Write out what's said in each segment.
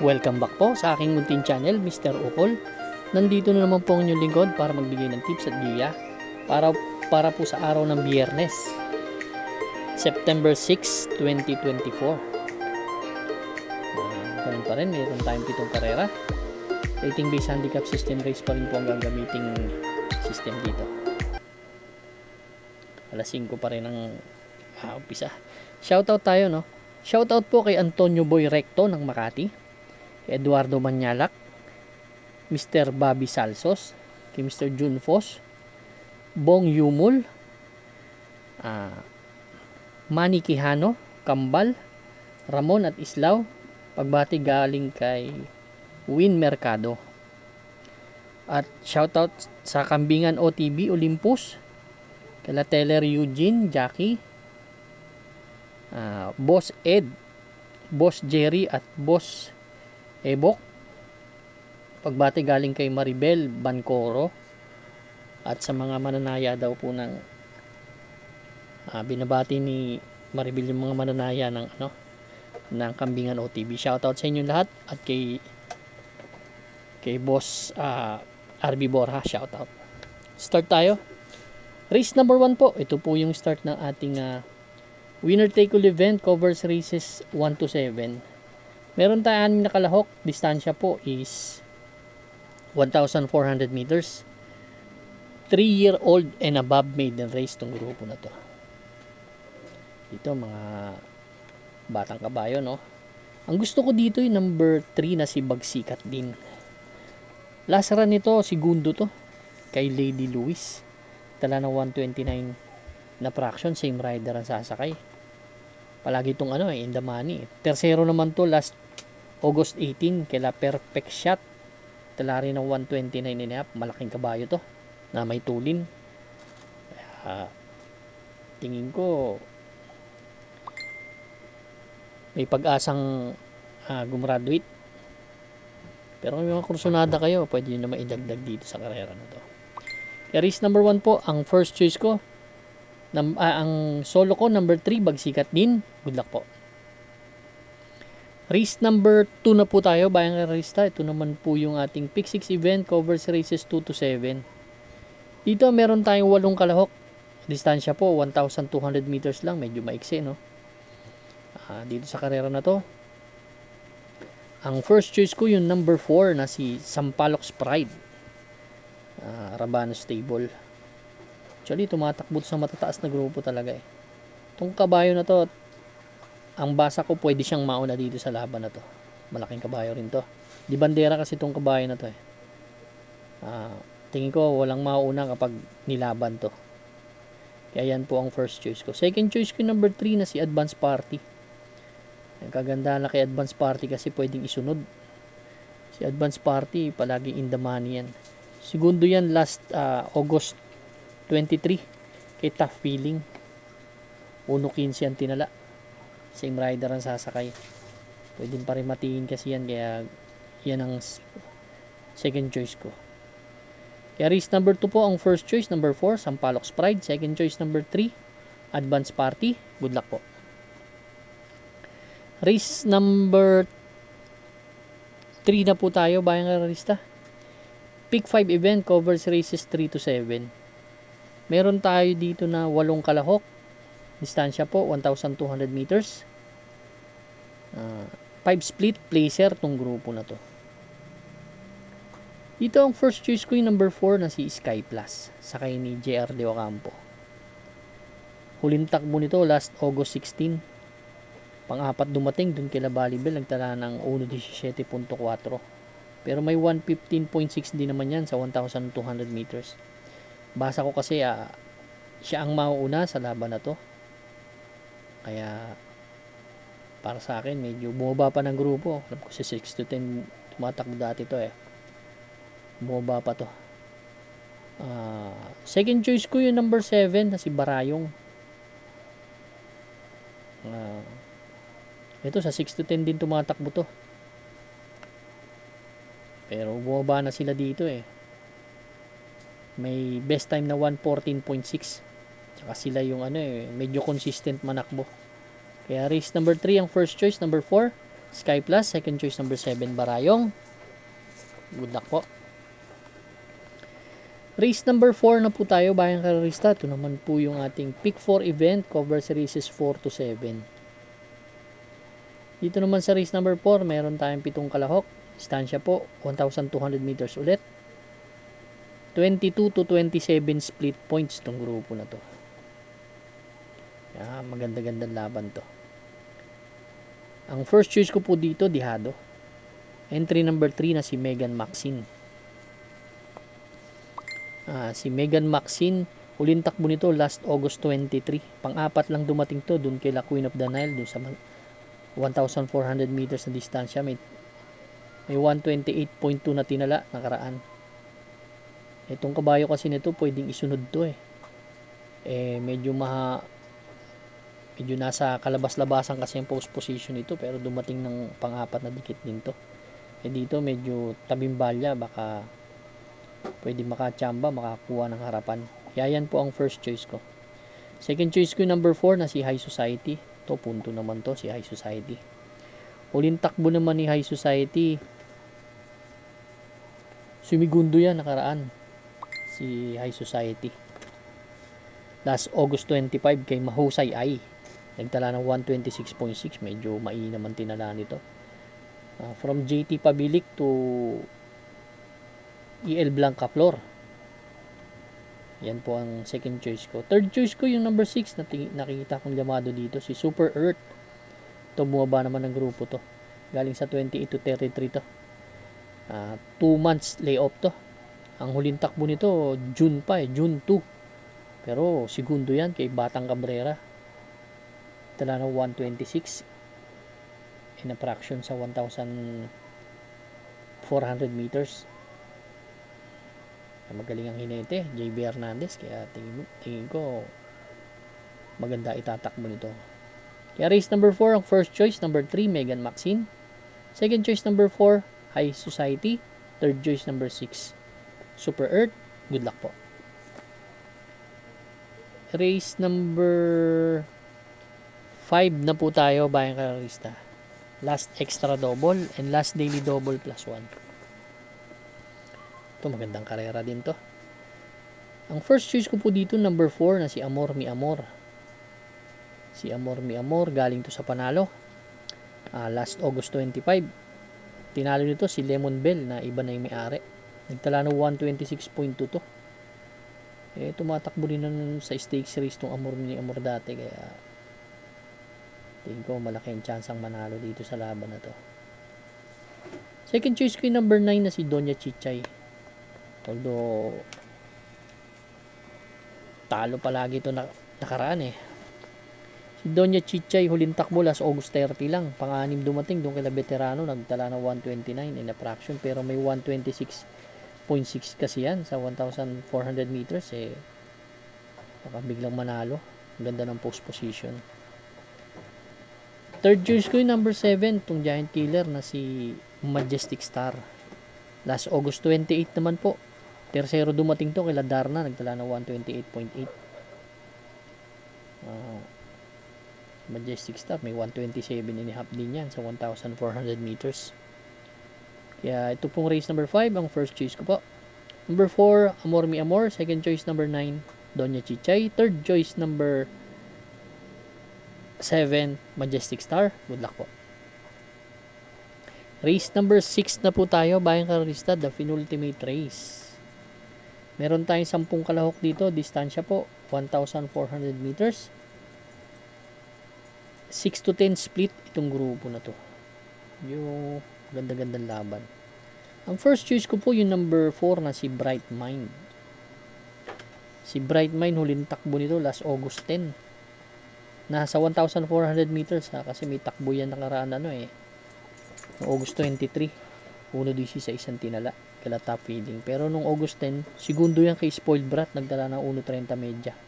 Welcome back po sa aking munting channel, Mr. Ukol. Nandito na naman po ang inyong lingkod para magbigay ng tips at giya para po sa araw ng Biyernes, September 6, 2024. Ganun pa rin, mayroon tayong 7 karera. Rating based handicap system race pa rin po ang gagamiting system dito. Alas 5 pa rin ang umpisa. Shoutout tayo, no? Shoutout po kay Antonio Boy Recto ng Makati, Eduardo Manyalak, Mr. Bobby Salsos, kay Mr. Jun Fos, Bong Yumul, Manny Quijano, Kambal, Ramon at Islaw. Pagbati galing kay Win Mercado. At shoutout sa Kambingan OTB Olympus, kala Teller Eugene, Jackie, Boss Ed, Boss Jerry at Boss Ebok. Pagbati galing kay Maribel Bancoro at sa mga mananaya daw po ng binabati ni Maribel yung mga mananaya ng Kambingan OTB. Shoutout sa inyo lahat at kay Boss RB Borja, shoutout. Start tayo. Race number 1 po. Ito po yung start ng ating winner take all event, covers races 1 to 7. Meron tayong nakalahok. Distansya po is 1,400 meters. 3-year-old and above maiden race tong grupo na to. Dito mga batang kabayo, no? Ang gusto ko dito yung number 3 na si Bagsikat din. Last run nito, segundo to kay Lady Louis. Tala ng 129 na fraction, same rider ang sasakay. Palagi itong in the money. Tersero naman to last August 18 kila Perfect Shot. Tala rin ng 129.5. Malaking kabayo to na may tulin. Tingin ko may pag-asang gumraduate. Pero kung may mga kursunada kayo, pwede nyo na maidagdag dito sa karera na to. Race number 1 po, ang first choice ko. Ang solo ko, number 3, Bagsikat din. Good luck po. Race number 2 na po tayo, bayang karerista. Ito naman po yung ating Pick 6 event, covers races 2 to 7. Dito meron tayong 8 kalahok. Distansya po, 1,200 meters lang. Medyo maiksi, no? Dito sa karera na to. Ang first choice ko yung number 4 na si Sampaloc Pride. Rabano Stable. Actually, tumatakbo sa matataas na grupo talaga eh. Itong kabayo na to, ang basa ko pwede siyang mauna dito sa laban na to. Malaking kabayo rin to. Di bandera kasi itong kabayo na to eh. Tingin ko walang mauna kapag nilaban to. Kaya yan po ang first choice ko. Second choice ko number 3 na si Advance Party. Ang kagandahan na kay Advance Party kasi pwedeng isunod. Si Advance Party palagi in the money yan. Segundo yan last August 23 kay Tough Feeling. 1.15 ang tinala. Same rider ang sasakay. Pwede pa rin matiin kasi yan, kaya yan ang second choice ko. Kaya race number 2 po ang first choice, number 4 Sampaloc Pride. Second choice number 3 Advance Party. Good luck po. Race number 3 na po tayo, bayang karerista. Pick 5 event, covers races 3 to 7. Meron tayo dito na 8 kalahok. Distansya po, 1,200 meters. 5 split placer tong grupo na to. Dito ang first choice ko yung number 4 na si Sky Plus. Sakay ni JR De Ocampo. Huling takbo nito last August 16. Pang-apat dumating dun kila Balibel. Nagtala ng 1.17.4. Pero may 115.6 din naman yan sa 1,200 meters. Basa ko kasi siya ang mauuna sa laban na to. Kaya para sa akin medyo bumaba pa ng grupo. Alam ko si 6 to 10 tumatakbo dati to eh. Bumaba pa to. Second choice ko yung number 7 na si Barayong. Ito sa 6 to 10 din tumatakbo to. Pero bumaba na sila dito eh. May best time na 1:14.6. Tsaka sila yung medyo consistent manakbo. Kaya race number 3 ang first choice, number 4 Sky Plus. Second choice number 7, Barayong. Good luck po. Race number 4 na po tayo, bayang karerista. Ito naman po yung ating Pick 4 event. Cover races 4 to 7. Dito naman sa race number 4, meron tayong 7 kalahok. Distansya po, 1,200 meters ulit. 22 to 27 split points itong grupo na to. Maganda-gandang laban to. Ang first choice ko po dito, Dihado. Entry number 3 na si Megan Maxine. Si Megan Maxine, huling takbo nito last August 23. Pang-apat lang dumating to dun kay La Queen of the Nile, dun sa 1,400 meters na distansya. May 128.2 na tinala nakaraan. Itong kabayo kasi nito pwedeng isunod to medyo nasa kalabas-labasan kasi ang post position nito, pero dumating ng pang-apat na dikit din to. Dito medyo tabimbalya, baka pwede makachamba, makakuha ng harapan. Kaya yan po ang first choice ko. Second choice ko yung number 4 na si High Society. To punto naman to, si High Society. Huling takbo naman ni High Society, sumigundo yan nakaraan, si High Society. Last August 25 kay Mahusay Ay. Nagtala ng 126.6. Medyo naman tinala nito. From JT Pabilik to EL Blanca Flor. Yan po ang second choice ko. Third choice ko yung number 6 na nakikita kong llamado dito, si Super Earth. Ito bumaba naman ng grupo to. Galing sa 28 to 33 to. 2 months layoff to. Ang huling takbo nito June June 2. Pero segundo yan kay Batang Cabrera. Tala ng 126 in a fraction sa 1,400 meters. Magaling ang hinete, JB Hernandez, kaya tingin ko maganda itatakbo nito. Kaya race number 4 ang first choice, number 3 Megan Maxine, second choice number 4 High Society, third choice number 6 Super Earth. Good luck po. Race number 5 na po tayo, bayang kararista. Last extra double and last daily double plus 1. Ito magandang karera din to. Ang first choice ko po dito number 4 na si Amor Mi Amor. Si Amor Mi Amor, galing to sa Panalo. Last August 25. Tinalo nito si Lemon Bell na iba na yung may-ari. Nagtala ng 126.2 to. Tumatakbo din nun sa stakes race tong Amor Mi Amor dati, kaya tingin ko malaki ang chance ang manalo dito sa laban na to. Second choice ko yung number 9 na si Doña Chichay. Although talo palagi ito nakaraan Si Doña Chichay, huling takbo last August 30 lang. Pang-anim dumating doon kay Veterano, nagtala ng 129 in a fraction, pero may 126.6 kasi yan sa 1,400 meters. Baka biglang manalo. Ang ganda ng post position. Third choice ko yung number 7, itong Giant Killer na si Majestic Star. Last August 28 naman po. Tercero dumating to kay Darna, nagtala ng 128.8. Majestic Star, may 127.5 din yan sa 1,400 meters. Kaya ito pong race number 5, ang first choice ko po. Number 4, Amor Mi Amor. Second choice number 9, Doña Chichay. Third choice number 7, Majestic Star. Good luck po. Race number 6 na po tayo, bayang kararista, the penultimate race. Meron tayong 10 kalahok dito. Distansya po, 1,400 meters. 6 to 10 split itong grupo na to. Yung ganda-gandang laban. Ang first choice ko po yung number 4 na si Bright Mind. Si Bright Mind, huling takbo nito last August 10. Nasa 1,400 meters kasi may takbo yan nakaraan August 23. 1.DC sa isang tinala. Kala top feeding. Pero nung August 10, segundo yan kay Spoiled Brat, nagdala ng 1.30 medya.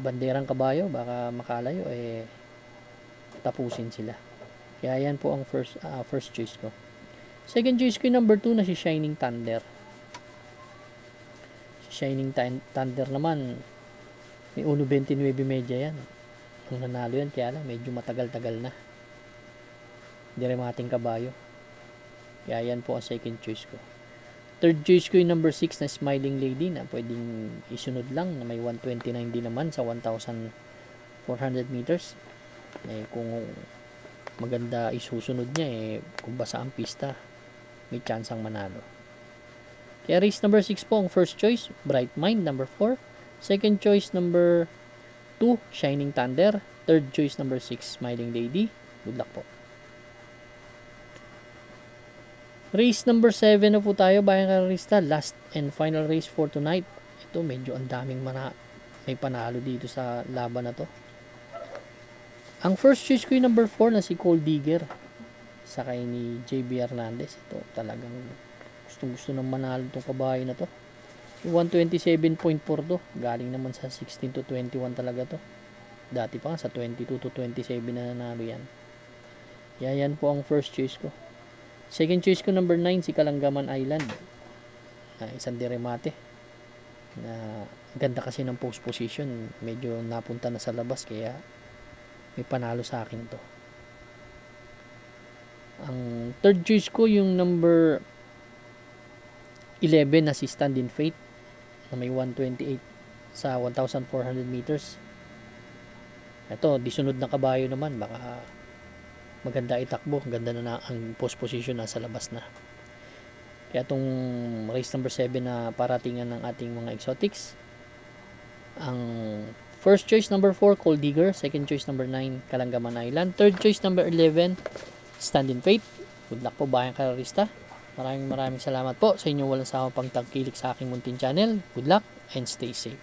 Ibanderang kabayo, baka makalayo, tapusin sila. Kaya yan po ang first choice ko. Second choice ko yung number 2 na si Shining Thunder. Si Shining Thunder naman, may 1.29 medya yan. Nung nanalo yan, kaya lang, medyo matagal-tagal na. Diremating kabayo. Kaya yan po ang second choice ko. Third choice ko yung number 6 na Smiling Lady na pwedeng isunod lang na may 129 din naman sa 1,400 meters. Kung maganda isusunod niya, kung basa ang pista, may chance ang manalo. Kaya race number 6 po ang first choice, Bright Mind, number 4. Second choice, number 2, Shining Thunder. Third choice, number 6, Smiling Lady. Good luck po. Race number 7 na po tayo, Bayang Karista. Last and final race for tonight. Ito, medyo ang daming may panalo dito sa laban na to. Ang first choice ko yung number 4 na si Cold Digger. Sakay ni JB Hernandez. Ito, talagang gustong-gusto ng manalo itong kabayo na to. 127.4 to. Galing naman sa 16 to 21 talaga to. Dati pa nga sa 22 to 27 na nanalo yan. Yan po ang first choice ko. Second choice ko number 9 si Kalangaman Island. Isang diremate. Ganda kasi ng post position. Medyo napunta na sa labas kaya may panalo sa akin to. Ang third choice ko yung number 11 na si Stand in Faith na may 128 sa 1,400 meters. Ito, disunod na kabayo naman. Baka maganda itakbo. Ganda na ang post position nasa labas na. Kaya itong race number 7 na paratingan ng ating mga exotics. Ang first choice number 4, Cold Digger. Second choice number 9, Kalangaman Island. Third choice number 11, Stand in Faith. Good luck po, Bayang Karista. Maraming salamat po sa inyo walang sama pang tagkilik sa aking munting channel. Good luck and stay safe.